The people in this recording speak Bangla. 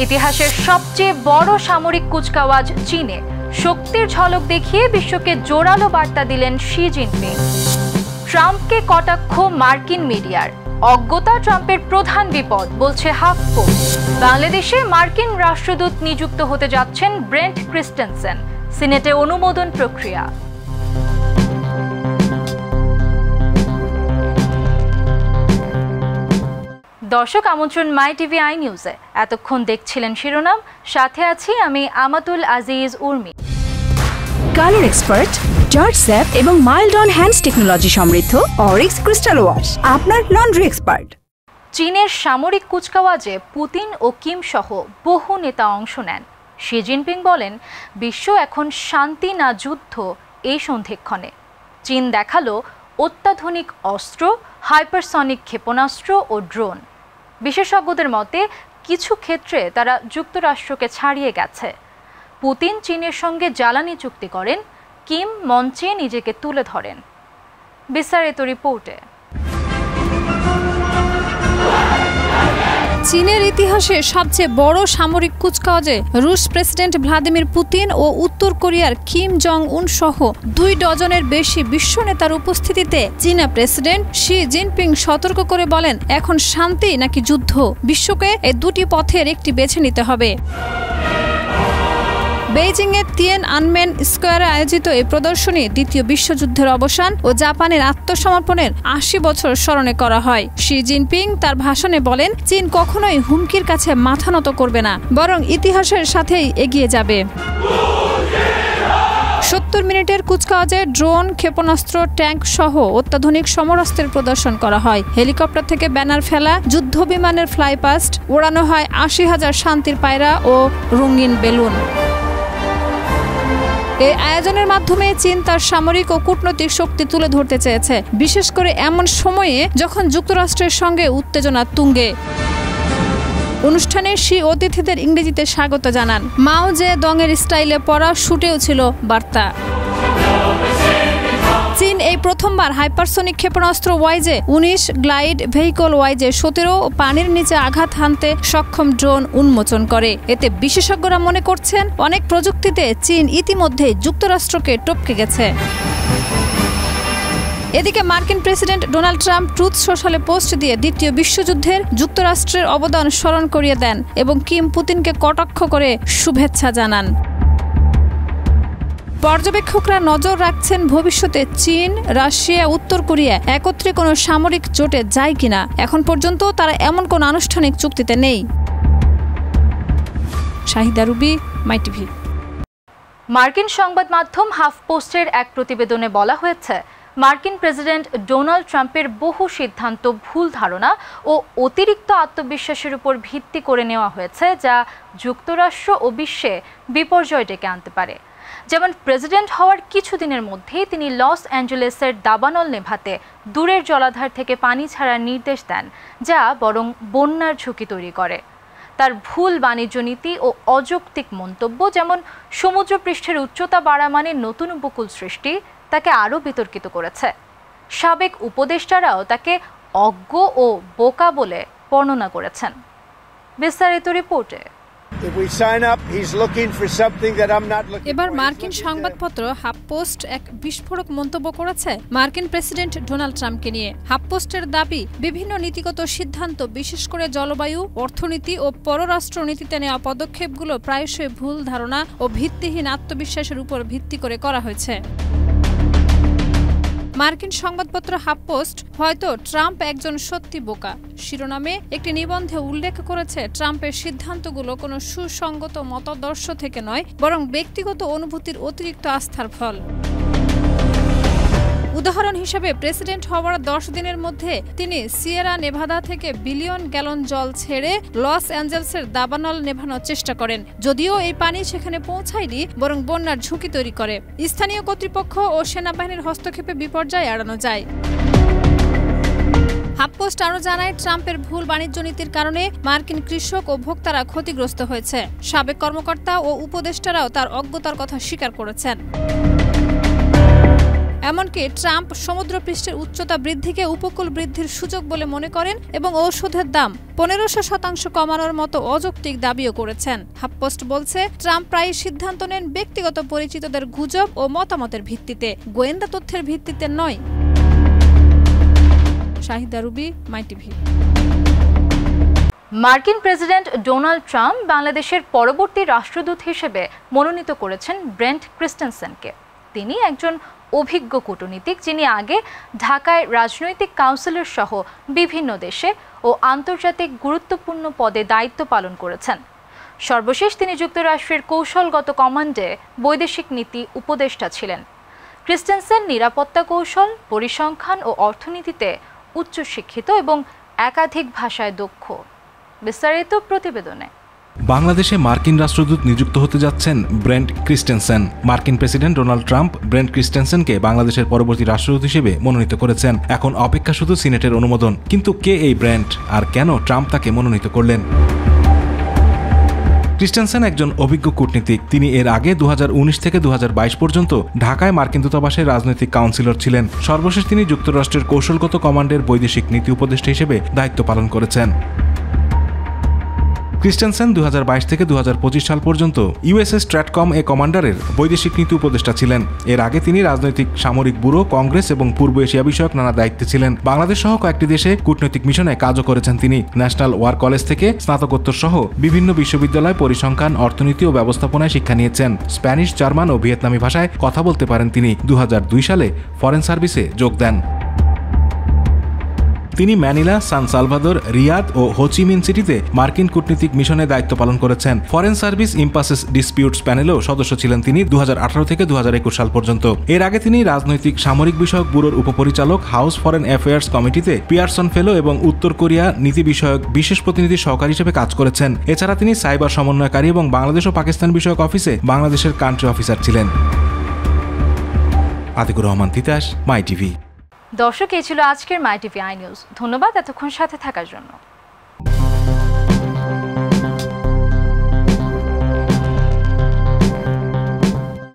ইতিহাসের সবচেয়ে বড় সামরিক কুচকাওয়াজ চীনে শক্তির ঝলক দেখিয়ে বিশ্বকে জোরালো বার্তা দিলেন শি জিনপিং। ট্রাম্পকে কটাক্ষ মার্কিন মিডিয়ার, অজ্ঞতা ট্রাম্পের প্রধান বিপদ বলছে হাফপোস্ট। বাংলাদেশে মার্কিন রাষ্ট্রদূত নিযুক্ত হতে যাচ্ছেন ব্রেন্ট ক্রিস্টেনসেন, সিনেটে অনুমোদন প্রক্রিয়া। দর্শক, আমন্ত্রণ মাই টিভি আই নিউজে। এতক্ষণ দেখছিলেন শিরোনাম, সাথে আছি আমি Amatul Aziz Urmi. Colour expert, George sap এবং মাইল্ড অন হ্যান্ডস টেকনোলজি সমৃদ্ধ অরিক্স ক্রিস্টাল ওয়াশ আপনার লন্ড্রি এক্সপার্ট। চীনের সামরিক কুচকাওয়াজে পুতিন ও কিম সহ বহু নেতা অংশ নেন। শি জিনপিং বলেন, বিশ্ব এখন শান্তি না যুদ্ধ এই সন্ধিক্ষণে। চীন দেখালো অত্যাধুনিক অস্ত্র, হাইপারসনিক ক্ষেপণাস্ত্র ও ড্রোন। বিশেষজ্ঞদের মতে কিছু ক্ষেত্রে তারা যুক্তরাষ্ট্রকে ছাড়িয়ে গেছে। পুতিন চীনের সঙ্গে জ্বালানি চুক্তি করেন, কিম মঞ্চে নিজেকে তুলে ধরেন। বিস্তারিত রিপোর্টে। চীনের ইতিহাসে সবচেয়ে বড় সামরিক কুচকাওয়াজে রুশ প্রেসিডেন্ট ভ্লাদিমির পুতিন ও উত্তর কোরিয়ার কিম জং উন সহ 2 ডজনের বেশি বিশ্ব নেতার উপস্থিতিতে চীনা প্রেসিডেন্ট শি জিনপিং সতর্ক করে বলেন, এখন শান্তি নাকি যুদ্ধ, বিশ্বকে এই দুটি পথের একটি বেছে নিতে হবে। বেইজিংয়ে তিয়ানআনমেন স্কোয়ারে আয়োজিত এই প্রদর্শনী দ্বিতীয় বিশ্বযুদ্ধের অবসান ও জাপানের আত্মসমর্পণের 80 বছর স্মরণে করা হয়। শি জিনপিং তার ভাষণে বলেন, চীন কখনোই হুমকির কাছে মাথা নত করবে না, বরং ইতিহাসের সাথেই এগিয়ে যাবে। 70 মিনিটের কুচকাওয়াজে ড্রোন, ক্ষেপণাস্ত্র, ট্যাঙ্ক সহ অত্যাধুনিক সমরাস্ত্রের প্রদর্শন করা হয়। হেলিকপ্টার থেকে ব্যানার ফেলা, যুদ্ধ বিমানের ফ্লাইপাস্ট, ওড়ানো হয় 80,000 শান্তির পায়রা ও রঙিন বেলুন। এই আয়োজনের মাধ্যমে চীন তার সামরিক ও কূটনৈতিক শক্তি তুলে ধরতে চেয়েছে, বিশেষ করে এমন সময়ে যখন যুক্তরাষ্ট্রের সঙ্গে উত্তেজনা তুঙ্গে। অনুষ্ঠানে শি অতিথিদের ইংরেজিতে স্বাগত জানান। মাও জে দংয়ের স্টাইলে পরা শুটেও ছিল বার্তা। চীন এই প্রথমবার হাইপারসনিক ক্ষেপণাস্ত্র YJ-19, গ্লাইড ভেহিকল YJ-17 ও পানির নিচে আঘাত হানতে সক্ষম ড্রোন উন্মোচন করে। এতে বিশেষজ্ঞরা মনে করছেন, অনেক প্রযুক্তিতে চীন ইতিমধ্যেই যুক্তরাষ্ট্রকে টপকে গেছে। এদিকে মার্কিন প্রেসিডেন্ট ডোনাল্ড ট্রাম্প ট্রুথ সোশ্যালে পোস্ট দিয়ে দ্বিতীয় বিশ্বযুদ্ধের যুক্তরাষ্ট্রের অবদান স্মরণ করিয়ে দেন এবং কিম পুতিনকে কটাক্ষ করে শুভেচ্ছা জানান। পর্যবেক্ষকরা নজর রাখছেন ভবিষ্যতে চীন, রাশিয়া, উত্তর কোরিয়া একত্রে কোনো সামরিক জোটে যায় কিনা। এখন পর্যন্ত তারা এমন কোনো আনুষ্ঠানিক চুক্তিতে নেই। শাহিদা রুবি, মাই টিভি। মার্কিন সংবাদ মাধ্যম হাফপোস্টের এক প্রতিবেদনে বলা হয়েছে, মার্কিন প্রেসিডেন্ট ডোনাল্ড ট্রাম্পের বহু সিদ্ধান্ত ভুল ধারণা ও অতিরিক্ত আত্মবিশ্বাসের উপর ভিত্তি করে নেওয়া হয়েছে, যা যুক্তরাষ্ট্র ও বিশ্বে বিপর্যয় ডেকে আনতে পারে। যেমন প্রেসিডেন্ট হওয়ার কিছুদিনের মধ্যেই তিনি লস অ্যাঞ্জেলেসের দাবানল নেভাতে দূরের জলাধার থেকে পানি ছাড়ার নির্দেশ দেন, যা বরং বন্যার ঝুঁকি তৈরি করে। তার ভুল বাণিজ্য নীতি ও অযৌক্তিক মন্তব্য, যেমন সমুদ্রপৃষ্ঠের উচ্চতা বাড়া মানে নতুন উপকূল সৃষ্টি, তাকে আরও বিতর্কিত করেছে। সাবেক উপদেষ্টারাও তাকে অজ্ঞ ও বোকা বলে বর্ণনা করেছেন। বিস্তারিত রিপোর্টে। এবার মার্কিন সংবাদপত্র হাফপোস্ট এক বিস্ফোরক মন্তব্য করেছে মার্কিন প্রেসিডেন্ট ডোনাল্ড ট্রাম্পকে নিয়ে। হাফপোস্টের দাবি, বিভিন্ন নীতিগত সিদ্ধান্ত, বিশেষ করে জলবায়ু, অর্থনীতি ও পররাষ্ট্র নীতিতে নেওয়া পদক্ষেপগুলো প্রায়শই ভুল ধারণা ও ভিত্তিহীন আত্মবিশ্বাসের উপর ভিত্তি করে করা হয়েছে। মার্কিন সংবাদপত্র হাফপোস্ট হয়তো ট্রাম্প একজন সত্যি বোকা শিরোনামে একটি নিবন্ধে উল্লেখ করেছে, ট্রাম্পের সিদ্ধান্তগুলো কোনো সুসংগত মতাদর্শ থেকে নয়, বরং ব্যক্তিগত অনুভূতির অতিরিক্ত আস্থার ফল। উদাহরণ হিসেবে, প্রেসিডেন্ট হওয়ার 10 দিনের মধ্যে তিনি সিয়েরা নেভাদা থেকে বিলিয়ন গ্যালন জল ছেড়ে লস অ্যাঞ্জেলসের দাবানল নেভানোর চেষ্টা করেন, যদিও এই পানি সেখানে পৌঁছায়নি, বরং বন্যার ঝুঁকি তৈরি করে। স্থানীয় কর্তৃপক্ষ ও সেনাবাহিনীর হস্তক্ষেপে বিপর্যয় এড়ানো যায়। হাফপোস্ট আরও জানায়, ট্রাম্পের ভুল বাণিজ্য নীতির কারণে মার্কিন কৃষক ও ভোক্তারা ক্ষতিগ্রস্ত হয়েছে। সাবেক কর্মকর্তা ও উপদেষ্টারাও তার অজ্ঞতার কথা স্বীকার করেছেন। এমনকি ট্রাম্প সমুদ্রপৃষ্ঠের উচ্চতা বৃদ্ধিকে উপকূল বৃদ্ধির সুযোগ বলে মনে করেন এবং ঔষধের দাম 1500% কমানোর মতো অযৌক্তিক দাবিও করেছেন। হাফপোস্ট বলছে, ট্রাম্প প্রায় সিদ্ধান্ত নেন ব্যক্তিগত পরিচিতদের গুজব ও মতামতের ভিত্তিতে, গোয়েন্দা তথ্যের ভিত্তিতে নয়। Shahida Ruby, MyTV. মার্কিন প্রেসিডেন্ট ডোনাল্ড ট্রাম্প বাংলাদেশের পরবর্তী রাষ্ট্রদূত হিসেবে মনোনীত করেছেন ব্রেন্ট ক্রিস্টেনসেনকে। তিনি একজন অভিজ্ঞ কূটনীতিক, যিনি আগে ঢাকায় রাজনৈতিক কাউন্সিলর সহ বিভিন্ন দেশে ও আন্তর্জাতিক গুরুত্বপূর্ণ পদে দায়িত্ব পালন করেছেন। সর্বশেষ তিনি যুক্তরাষ্ট্রের কৌশলগত কমান্ডে বৈদেশিক নীতি উপদেষ্টা ছিলেন। ক্রিস্টেনসেন নিরাপত্তা কৌশল, পরিসংখ্যান ও অর্থনীতিতে উচ্চশিক্ষিত এবং একাধিক ভাষায় দক্ষ। বিস্তারিত প্রতিবেদনে। বাংলাদেশে মার্কিন রাষ্ট্রদূত নিযুক্ত হতে যাচ্ছেন ব্রেন্ট ক্রিস্টেনসেন। মার্কিন প্রেসিডেন্ট ডোনাল্ড ট্রাম্প ব্রেন্ট ক্রিস্টেনসেনকে বাংলাদেশের পরবর্তী রাষ্ট্রদূত হিসেবে মনোনীত করেছেন। এখন অপেক্ষা শুধু সিনেটের অনুমোদন। কিন্তু কে এই ব্রেন্ট, আর কেন ট্রাম্প তাকে মনোনীত করলেন? ক্রিস্টেনসেন একজন অভিজ্ঞ কূটনীতিক। তিনি এর আগে 2019 থেকে 2022 পর্যন্ত ঢাকায় মার্কিন দূতাবাসের রাজনৈতিক কাউন্সিলর ছিলেন। সর্বশেষ তিনি যুক্তরাষ্ট্রের কৌশলগত কমান্ডের বৈদেশিক নীতি উপদেষ্টা হিসেবে দায়িত্ব পালন করেছেন। ক্রিস্টেনসেন 2022 থেকে 2025 সাল পর্যন্ত ইউএসএস স্ট্র্যাটকম কমান্ডারের বৈদেশিক নীতি উপদেষ্টা ছিলেন। এর আগে তিনি রাজনৈতিক সামরিক ব্যুরো, কংগ্রেস এবং পূর্ব এশিয়া বিষয়ক নানা দায়িত্বে ছিলেন। বাংলাদেশ সহ কয়েকটি দেশে কূটনৈতিক মিশনে কাজও করেছেন তিনি। ন্যাশনাল ওয়ার কলেজ থেকে স্নাতকোত্তর সহ বিভিন্ন বিশ্ববিদ্যালয় পরিসংখ্যান, অর্থনীতি ও ব্যবস্থাপনায় শিক্ষা নিয়েছেন। স্প্যানিশ, জার্মান ও ভিয়েতনামি ভাষায় কথা বলতে পারেন তিনি। 2002 সালে ফরেন সার্ভিসে যোগ দেন। তিনি ম্যানিলা, সান সালভাদর, রিয়াদ ও হোচিমিন সিটিতে মার্কিন কূটনীতিক মিশনে দায়িত্ব পালন করেছেন। ফরেন সার্ভিস ইম্পাসেস ডিসপিউটস প্যানেলেও সদস্য ছিলেন তিনি 2018 থেকে 2021 সাল পর্যন্ত। এর আগে তিনি রাজনৈতিক সামরিক বিষয়ক ব্যুরোর উপপরিচালক, হাউস ফরেন অ্যাফেয়ার্স কমিটিতে পিয়ারসন ফেলো এবং উত্তর কোরিয়া নীতি বিষয়ক বিশেষ প্রতিনিধি সহকারী হিসেবে কাজ করেছেন। এছাড়া তিনি সাইবার সমন্বয়কারী এবং বাংলাদেশ ও পাকিস্তান বিষয়ক অফিসে বাংলাদেশের কান্ট্রি অফিসার ছিলেন। আতিকুর রহমান তিতাস, মাই টিভি। দর্শক, এই ছিল আজকের মাই টিভি আই নিউজ। ধন্যবাদ এতক্ষণ সাথে থাকার জন্য।